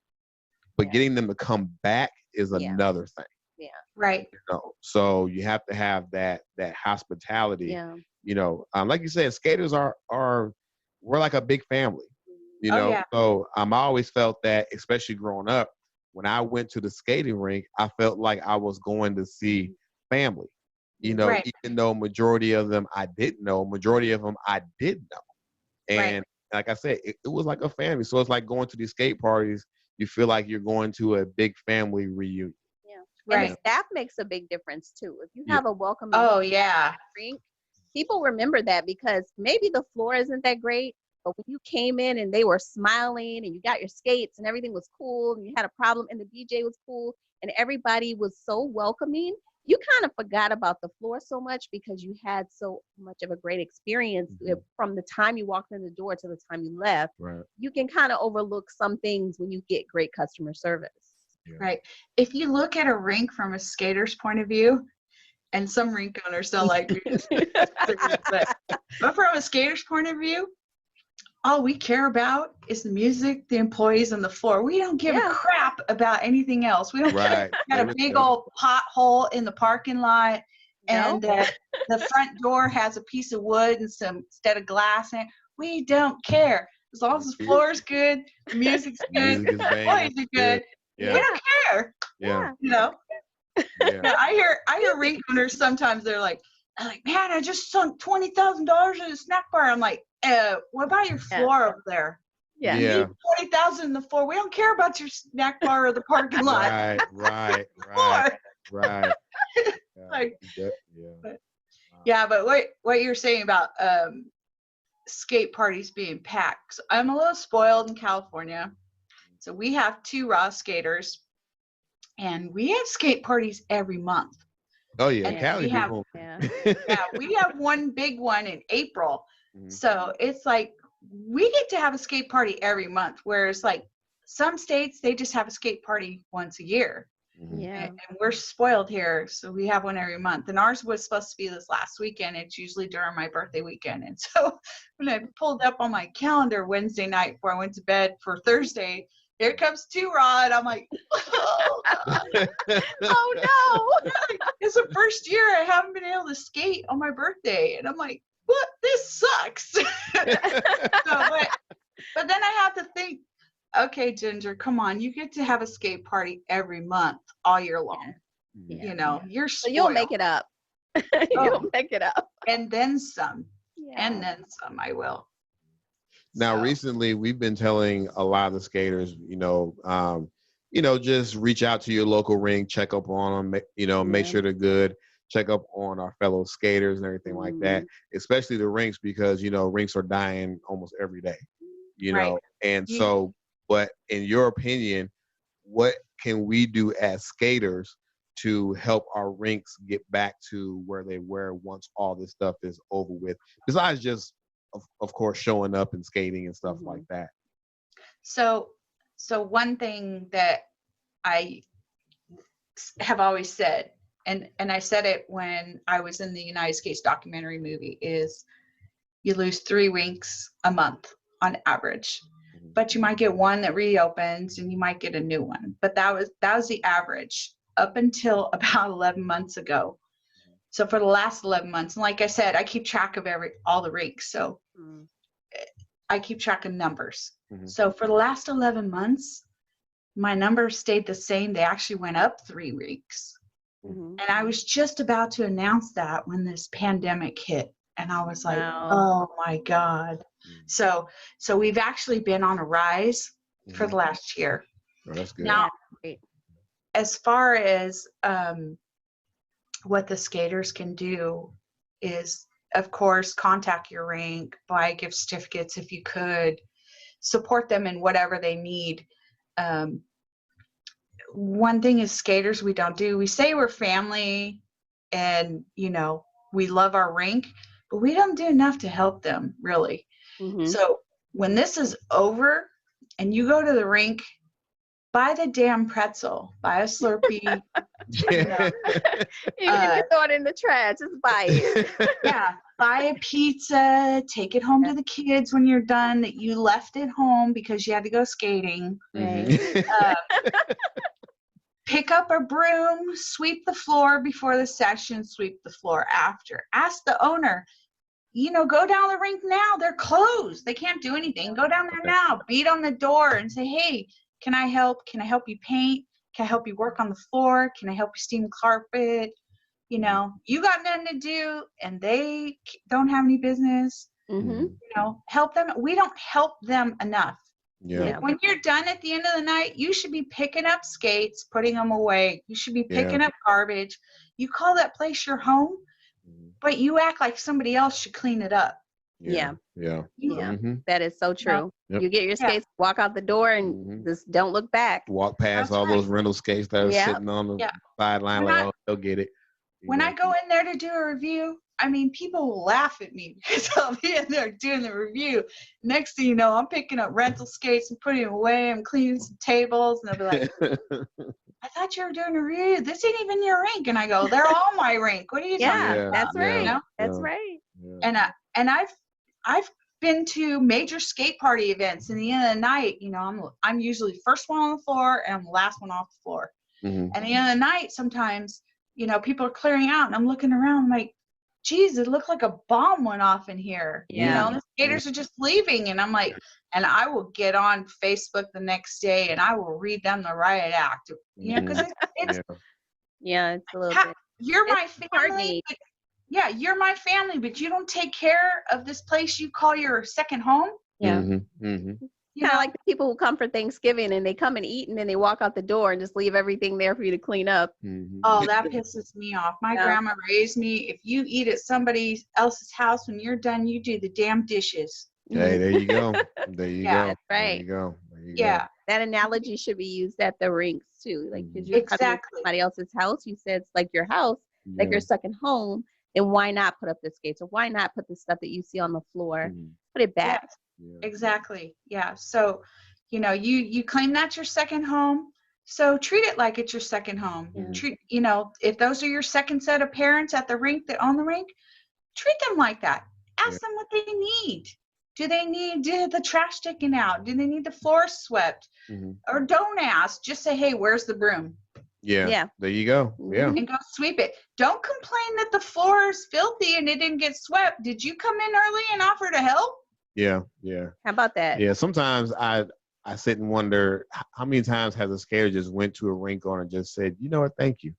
but getting them to come back is another thing. Yeah. Right. So you have to have that hospitality. Yeah. Like you said, skaters we're like a big family. So I always felt that, especially growing up, when I went to the skating rink, I felt like I was going to see family. Even though majority of them I didn't know, majority of them I did know. And like I said, it was like a family. So it's like going to these skate parties. You feel like you're going to a big family reunion. Yeah. And the staff makes a big difference too. If you have a welcoming rink, people remember that, because maybe the floor isn't that great, but when you came in and they were smiling and you got your skates and everything was cool and you had a problem and the DJ was cool and everybody was so welcoming, you kind of forgot about the floor so much because you had so much of a great experience from the time you walked in the door to the time you left. Right. You can kind of overlook some things when you get great customer service. Yeah. Right. If you look at a rink from a skater's point of view, and some rink owners don't like me, but from a skater's point of view, all we care about is the music, the employees, and the floor. We don't give a crap about anything else. We don't care. We got a big old pothole in the parking lot, and the front door has a piece of wood instead of glass in it. We don't care. As long as the floor is good, the music's good, the employees are good. We don't care. Yeah. I hear rink owners sometimes. They're like, man, I just sunk $20,000 in a snack bar. I'm like, what about your floor over there? Yeah. You need $20,000 in the floor. We don't care about your snack bar or the parking lot. Right. But what you're saying about skate parties being packed. So I'm a little spoiled in California. So we have 2 raw skaters, and we have skate parties every month. Oh yeah, and Cali. We have one big one in April. So it's like we get to have a skate party every month, whereas like some states, they just have a skate party once a year. And we're spoiled here, so we have one every month. And ours was supposed to be this last weekend. It's usually during my birthday weekend. And so when I pulled up on my calendar Wednesday night before I went to bed for Thursday, here comes 2 raw, and I'm like, oh, God. Oh no. It's the first year I haven't been able to skate on my birthday. And I'm like, what? This sucks. But then I have to think, okay, Ginger, come on. You get to have a skate party every month, all year long. You're spoiled. So you'll make it up. You'll make it up. And then some. And then some, I will. Now, recently, we've been telling a lot of the skaters, just reach out to your local rink, check up on them, make sure they're good, check up on our fellow skaters and everything like that, especially the rinks, because, rinks are dying almost every day, And so, but in your opinion, what can we do as skaters to help our rinks get back to where they were once all this stuff is over with, besides just of course showing up and skating and stuff like that? So one thing that I have always said, and I said it when I was in the United States documentary movie, is you lose 3 rinks a month on average, but you might get one that reopens and you might get a new one. But that was the average up until about 11 months ago. So for the last 11 months, and like I said, I keep track of all the rinks. So I keep track of numbers. So for the last 11 months, my numbers stayed the same. They actually went up 3 rinks. And I was just about to announce that when this pandemic hit. And I was like, oh my God. So we've actually been on a rise for the last year. Oh, that's good. Now, as far as what the skaters can do is, of course, contact your rink, buy gift certificates if you could, support them in whatever they need. One thing is skaters we don't do. We say we're family and, you know, we love our rink, but we don't do enough to help them, really. So when this is over and you go to the rink, buy the damn pretzel, buy a Slurpee. Even if you throw it in the trash, just buy it. Yeah, buy a pizza, take it home to the kids when you're done that you left at home because you had to go skating. Pick up a broom, sweep the floor before the session, sweep the floor after. Ask the owner, you know, go down the rink now. They're closed. They can't do anything. Go down there now. Beat on the door and say, hey, can I help? Can I help you paint? Can I help you work on the floor? Can I help you steam carpet? You know, you got nothing to do and they don't have any business. You know, help them. We don't help them enough. Like when you're done at the end of the night, you should be picking up skates, putting them away. You should be picking up garbage. You call that place your home, but you act like somebody else should clean it up. That is so true. You get your skates, walk out the door, and just don't look back. Walk past all those rental skates that are sitting on the sideline, like, oh, they'll get it. When I go in there to do a review, I mean, people will laugh at me because I'll be in there doing the review. Next thing you know, I'm picking up rental skates and putting them away. I'm cleaning some tables, and they'll be like, I thought you were doing a review. This ain't even your rink. And I go, they're all my rink. What are you talking about? That's right. You know? That's right. And I've been to major skate party events, and at the end of the night, you know, I'm usually first one on the floor and I'm the last one off the floor. And at the end of the night, sometimes, you know, people are clearing out and I'm looking around like, geez, it looked like a bomb went off in here. You know, and the skaters are just leaving. And I'm like, and I will get on Facebook the next day and I will read them the riot act. You know, because it's it's a little bit. You're my family. You're my family, but you don't take care of this place you call your second home. Kind of like the people who come for Thanksgiving and they come and eat and then they walk out the door and just leave everything there for you to clean up. Oh, that pisses me off. My grandma raised me, if you eat at somebody else's house, when you're done, you do the damn dishes. Hey, there you go. There you go. That's right. There you go. That analogy should be used at the rinks too. Like, because you're coming to somebody else's house, you said it's like your house, like your second home. Then why not put up the skates, or why not put the stuff that you see on the floor, put it back? Exactly. Yeah. So, you know, you claim that's your second home. So treat it like it's your second home. Treat, you know, if those are your second set of parents at the rink that own the rink, treat them like that. Ask them what they need. Do they need the trash taken out? Do they need the floor swept? Or don't ask. Just say, hey, where's the broom? There you go. And go sweep it. Don't complain that the floor is filthy and it didn't get swept. Did you come in early and offer to help? How about that? Sometimes I sit and wonder how many times has a skater just went to a rink owner and just said, you know what, thank you.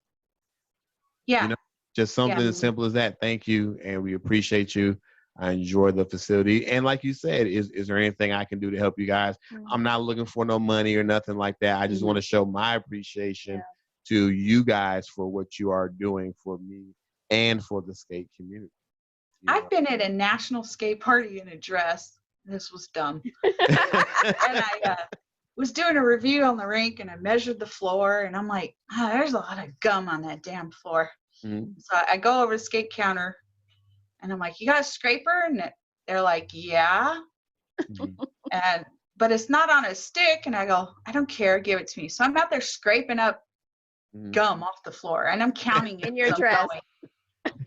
You know, just something as simple as that. Thank you, and we appreciate you. I enjoy the facility. And like you said, is there anything I can do to help you guys? I'm not looking for no money or nothing like that. I just want to show my appreciation to you guys for what you are doing for me and for the skate community. I've been at a national skate party in a dress. This was dumb. And I was doing a review on the rink, and I measured the floor, and I'm like, there's a lot of gum on that damn floor. So I go over to the skate counter, and I'm like, you got a scraper? And they're like, yeah. But it's not on a stick. And I go, I don't care. Give it to me. So I'm out there scraping up gum off the floor, and I'm counting it in your dress.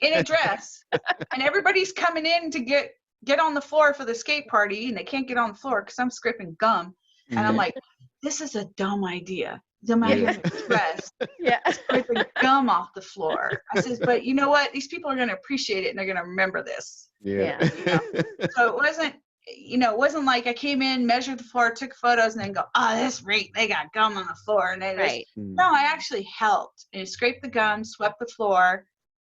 In a dress, and everybody's coming in to get on the floor for the skate party, and they can't get on the floor because I'm scraping gum. And I'm like, this is a dumb idea. Them out here stressed. Yeah. Scraping gum off the floor. I says, but you know what? These people are going to appreciate it and they're going to remember this. Yeah. You know? So it wasn't like I came in, measured the floor, took photos, and then go, oh, this rink, they got gum on the floor. And no, I actually helped and scraped the gum, swept the floor.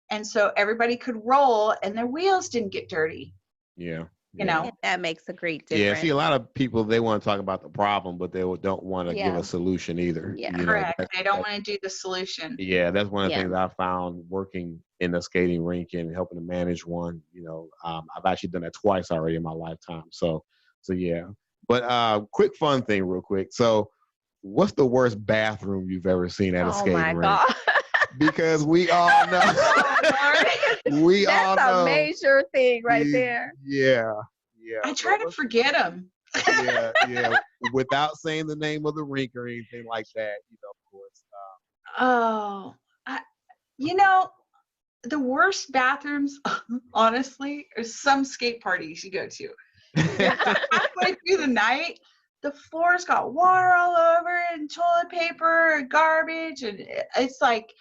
And so everybody could roll and their wheels didn't get dirty. Yeah. You know, that makes a great difference. Yeah, see, a lot of people, they want to talk about the problem, but they don't want to give a solution either. Yeah, correct. They don't want to do the solution. Yeah, that's one of the things I found working in the skating rink and helping to manage one. You know, I've actually done that twice already in my lifetime. So yeah. But quick fun thing, real quick. So, what's the worst bathroom you've ever seen at a skating rink? Oh my God. Because we all know. That's a major thing right there. Yeah. I try to forget them. Yeah. Without saying the name of the rink or anything like that, of course. The worst bathrooms, honestly, are some skate parties you go to. Halfway through the night, the floor's got water all over it and toilet paper and garbage, and it's like,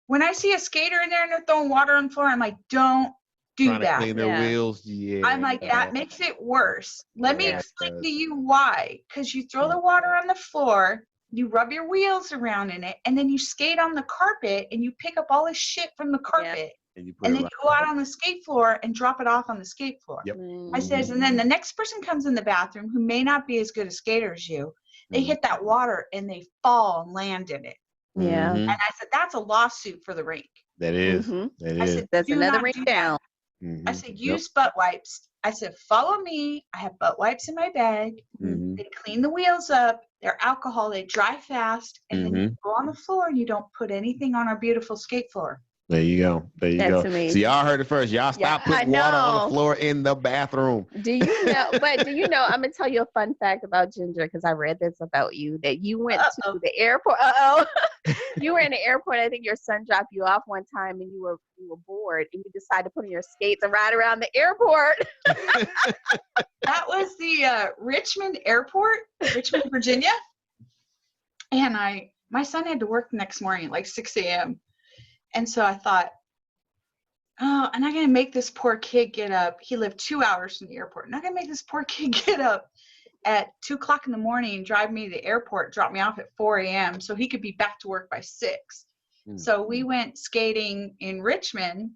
when I see a skater in there and they're throwing water on the floor, I'm like, don't do that. To clean their wheels. Yeah. I'm like, that makes it worse. Let me explain to you why. Because you throw the water on the floor, you rub your wheels around in it, and then you skate on the carpet and you pick up all this shit from the carpet. And then you go out on the skate floor and drop it off on the skate floor. Yep. I says, and then the next person comes in the bathroom who may not be as good a skater as you. They hit that water and they fall and land in it. Yeah. And I said, that's a lawsuit for the rink. That is. I said, that's another rink down. I said, use butt wipes. I said, follow me. I have butt wipes in my bag. They clean the wheels up. They're alcohol. They dry fast. And then you go on the floor and you don't put anything on our beautiful skate floor. There you go. That's amazing. So y'all heard it first. Y'all stop putting water on the floor in the bathroom. Do you know? I'm gonna tell you a fun fact about Ginger, because I read this about you, that you went to the airport. You were in the airport. I think your son dropped you off one time, and you were bored, and you decided to put on your skates and ride around the airport. That was the Richmond Airport, Richmond, Virginia. And my son had to work the next morning at like 6 a.m. And so I thought, oh, I'm not going to make this poor kid get up. He lived 2 hours from the airport. I'm not going to make this poor kid get up at 2 o'clock in the morning and drive me to the airport, drop me off at 4 a.m. so he could be back to work by 6. So we went skating in Richmond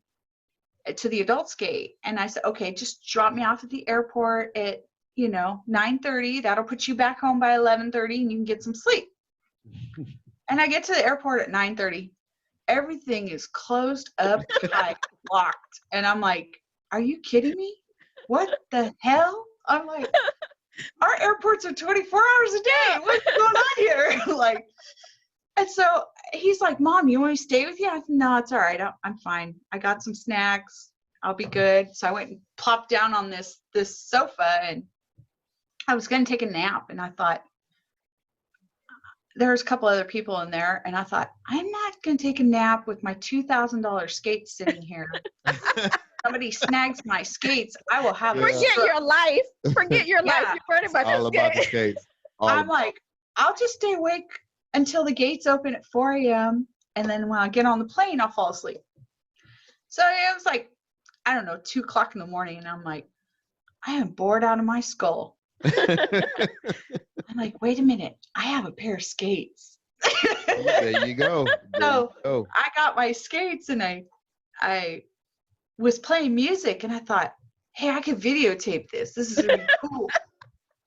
to the adult skate. And I said, okay, just drop me off at the airport at, 9:30. That'll put you back home by 11:30 and you can get some sleep. And I get to the airport at 9:30. Everything is closed up, like locked. And I'm like, are you kidding me? What the hell? I'm like, our airports are 24 hours a day. What's going on here? And so he's like, Mom, you want me to stay with you? I said, no, it's all right. I'm fine. I got some snacks. I'll be good. So I went and plopped down on this sofa, and I was going to take a nap. And I thought, there's a couple other people in there, and I thought, I'm not going to take a nap with my $2,000 skates sitting here. Somebody snags my skates, I will have Forget your life. Forget your life. You're worried about all about the skates. I'm like, I'll just stay awake until the gates open at 4 a.m. And then when I get on the plane, I'll fall asleep. So it was like, I don't know, 2 o'clock in the morning, and I'm like, I am bored out of my skull. I'm like, wait a minute, I have a pair of skates. There you go. I got my skates, and I was playing music, and I thought, hey, I could videotape this. This is really cool.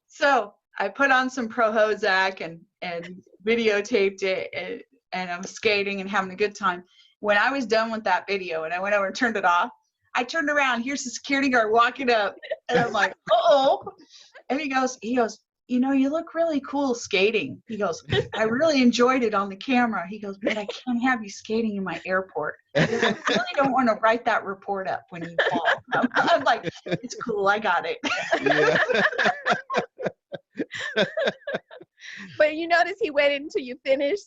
So I put on some Pro Hozak and videotaped it, and I'm skating and having a good time. When I was done with that video and I went over and turned it off, I turned around, here's the security guard walking up, and I'm like, uh-oh. And he goes, you look really cool skating. He goes, I really enjoyed it on the camera. He goes, but I can't have you skating in my airport. I really don't want to write that report up when you fall. I'm like, it's cool. I got it. Yeah. But you notice he waited until you finished?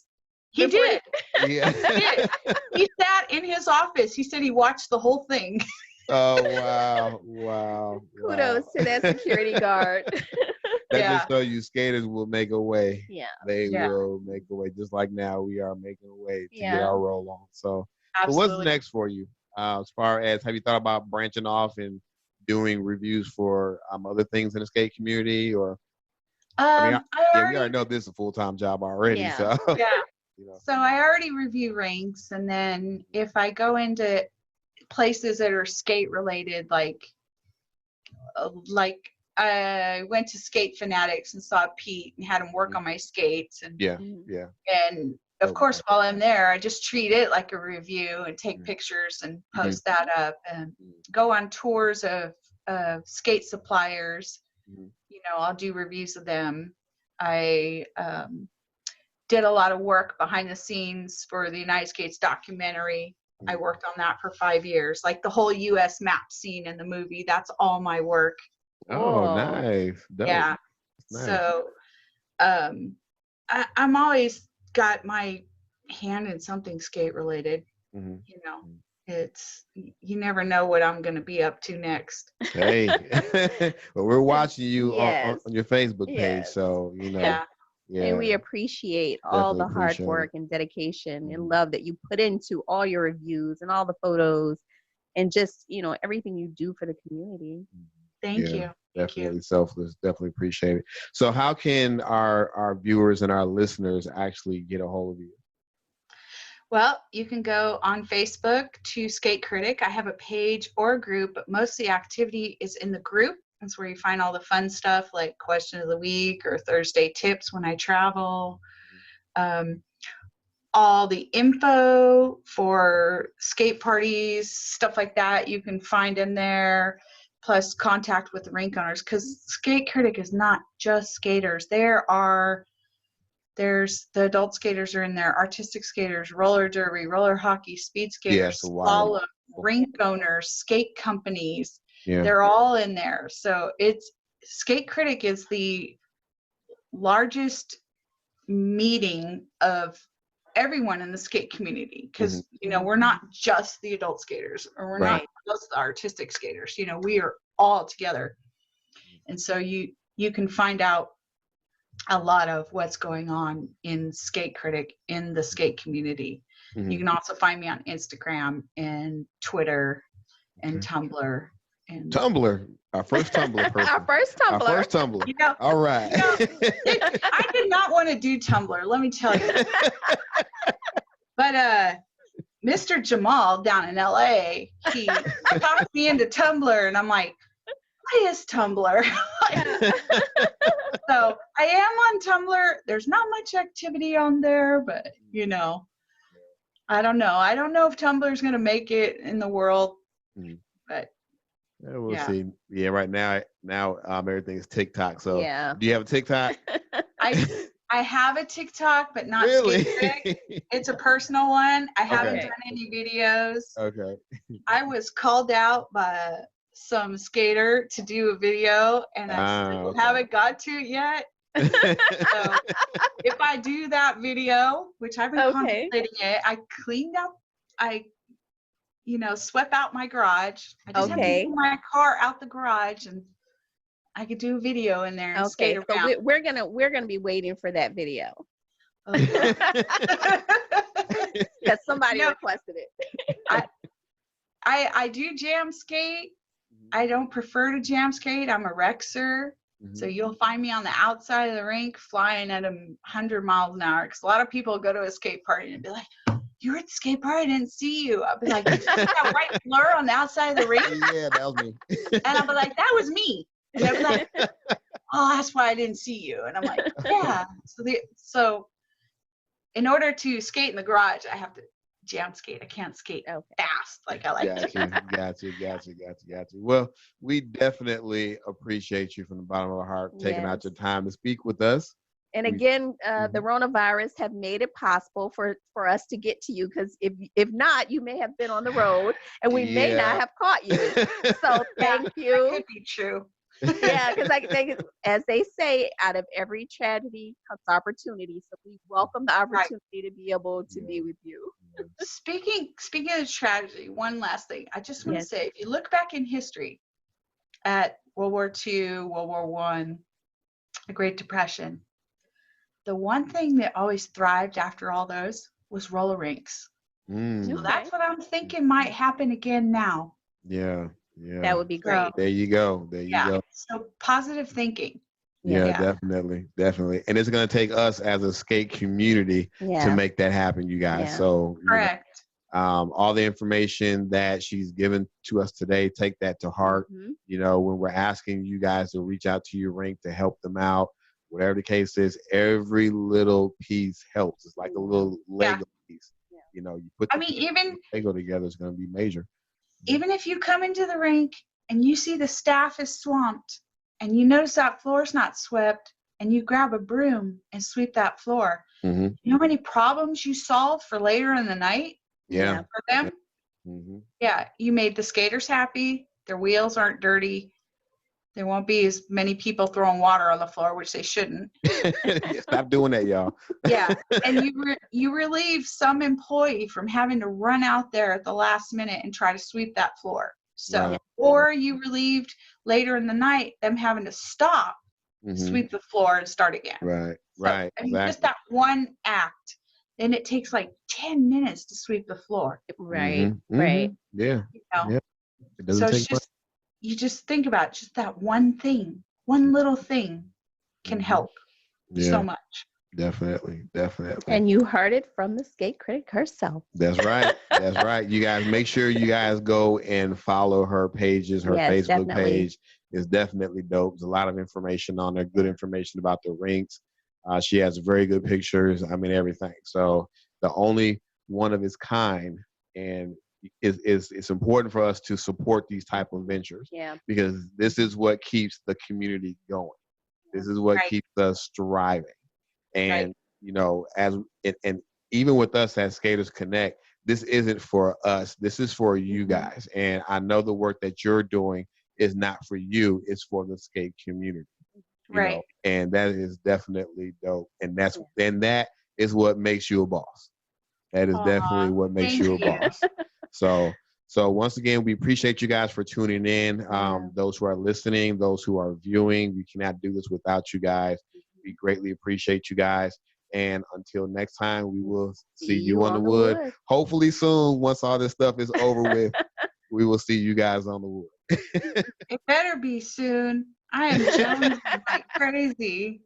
He did. Yeah. He did. He sat in his office. He said he watched the whole thing. Oh, wow. Kudos to that security guard. That just shows you skaters will make a way. Yeah. They will make a way. Just like now we are making a way to get our roll on. So what's next for you? As far as, have you thought about branching off and doing reviews for other things in the skate community? Or I mean, we already know this is a full-time job already. Yeah. So So I already review rinks, and then if I go into places that are skate related, like I went to Skate Fanatics and saw Pete and had him work on my skates, and and of course while I'm there I just treat it like a review and take pictures and post that up, and go on tours of skate suppliers. You know, I'll do reviews of them. I did a lot of work behind the scenes for the United Skates documentary. I worked on that for 5 years, like the whole U.S. map scene in the movie. That's all my work. Oh, nice. Dope. Yeah. Nice. So I'm always got my hand in something skate related. You know, it's, you never know what I'm going to be up to next. Hey, well, we're watching you on your Facebook page. So, you know. Yeah. And we appreciate all the hard work and dedication and love that you put into all your reviews and all the photos and just, you know, everything you do for the community. Thank you. Definitely selfless. Definitely appreciate it. So how can our viewers and our listeners actually get a hold of you? Well, you can go on Facebook to Skate Critic. I have a page or a group, but most of the activity is in the group. That's where you find all the fun stuff like question of the week or Thursday tips when I travel. All the info for skate parties, stuff like that, you can find in there. Plus contact with the rink owners, because Skate Critic is not just skaters. There's the adult skaters are in there, artistic skaters, roller derby, roller hockey, speed skaters, slalom, rink owners, skate companies. They're all in there. So it's Skate Critic is the largest meeting of everyone in the skate community, because you know, we're not just the adult skaters, or we're not just the artistic skaters. You know, we are all together, and so you can find out a lot of what's going on in Skate Critic in the skate community. You can also find me on Instagram and Twitter and Tumblr. And Tumblr, our first Tumblr person. Our first Tumblr. You know, all right. You know, I did not want to do Tumblr, let me tell you. But Mr. Jamal down in LA, he talked me into Tumblr, and I'm like, what is Tumblr? So I am on Tumblr. There's not much activity on there, but you know, I don't know. I don't know if Tumblr is going to make it in the world, but we'll see. Yeah, right now everything is TikTok. So do you have a TikTok? I have a TikTok, but not really. It's a personal one. I haven't done any videos. Okay. I was called out by some skater to do a video, and I still haven't got to it yet. So if I do that video, which I've been contemplating it, I cleaned up, you know, swept out my garage. I just have to pull my car out the garage, and I could do a video in there and skate around. So we're gonna be waiting for that video. Because somebody requested it. I do jam skate. I don't prefer to jam skate. I'm a rexer. So you'll find me on the outside of the rink flying at 100 miles an hour. Because a lot of people go to a skate party and be like, you were at the skate party, I didn't see you. I'll be like, you see that white blur on the outside of the rink? Yeah, that was me. And I'll be like, that was me. And they'll be like, oh, that's why I didn't see you. And I'm like, yeah. So in order to skate in the garage, I have to jam skate. I can't skate fast like I like to. Got you. Well, we definitely appreciate you from the bottom of our heart taking out your time to speak with us. And again, the coronavirus have made it possible for us to get to you, because if not, you may have been on the road and we may not have caught you. So thank you. That could be true. Yeah, because I think, as they say, out of every tragedy comes opportunity. So we welcome the opportunity to be able to be with you. Speaking of tragedy, one last thing. I just want to say, if you look back in history at World War II, World War I, the Great Depression. The one thing that always thrived after all those was roller rinks. So that's what I'm thinking might happen again now. Yeah. That would be great. There you go. There you go. So positive thinking. Yeah, definitely. And it's going to take us as a skate community to make that happen, you guys. Yeah. So Correct. All the information that she's given to us today, take that to heart. You know, when we're asking you guys to reach out to your rink to help them out, whatever the case is, every little piece helps. It's like a little Lego piece. You know, you put even Lego together, it's going to be major. Even if you come into the rink and you see the staff is swamped and you notice that floor's not swept and you grab a broom and sweep that floor, you know how many problems you solve for later in the night? Yeah. For them? Yeah, you made the skaters happy. Their wheels aren't dirty. There won't be as many people throwing water on the floor, which they shouldn't. Stop doing that, y'all. Yeah, and you relieve some employee from having to run out there at the last minute and try to sweep that floor. So, or you relieved later in the night them having to stop, sweep the floor, and start again. Right. I mean, just that one act. Then it takes like 10 minutes to sweep the floor. Right. Yeah. You know? Yeah. It doesn't take much. You just think about it, just that one thing, one little thing can help so much. Definitely. And you heard it from the Skate Critic herself. That's right. You guys, make sure you guys go and follow her pages. Her Facebook page is definitely dope. There's a lot of information on there, good information about the rinks. She has very good pictures. I mean, everything. So the only one of its kind, and it's important for us to support these type of ventures. Yeah. Because this is what keeps the community going. This is what keeps us thriving. And you know, and even with us at Skaters Konnect, this isn't for us. This is for you guys. And I know the work that you're doing is not for you. It's for the skate community. You know? And that is definitely dope. And that is what makes you a boss. That is definitely what makes you a boss. So once again, we appreciate you guys for tuning in. Those who are listening, those who are viewing, we cannot do this without you guys. We greatly appreciate you guys. And until next time, we will see you on the wood. Hopefully soon, once all this stuff is over with, we will see you guys on the wood. It better be soon. I am jonesing like crazy.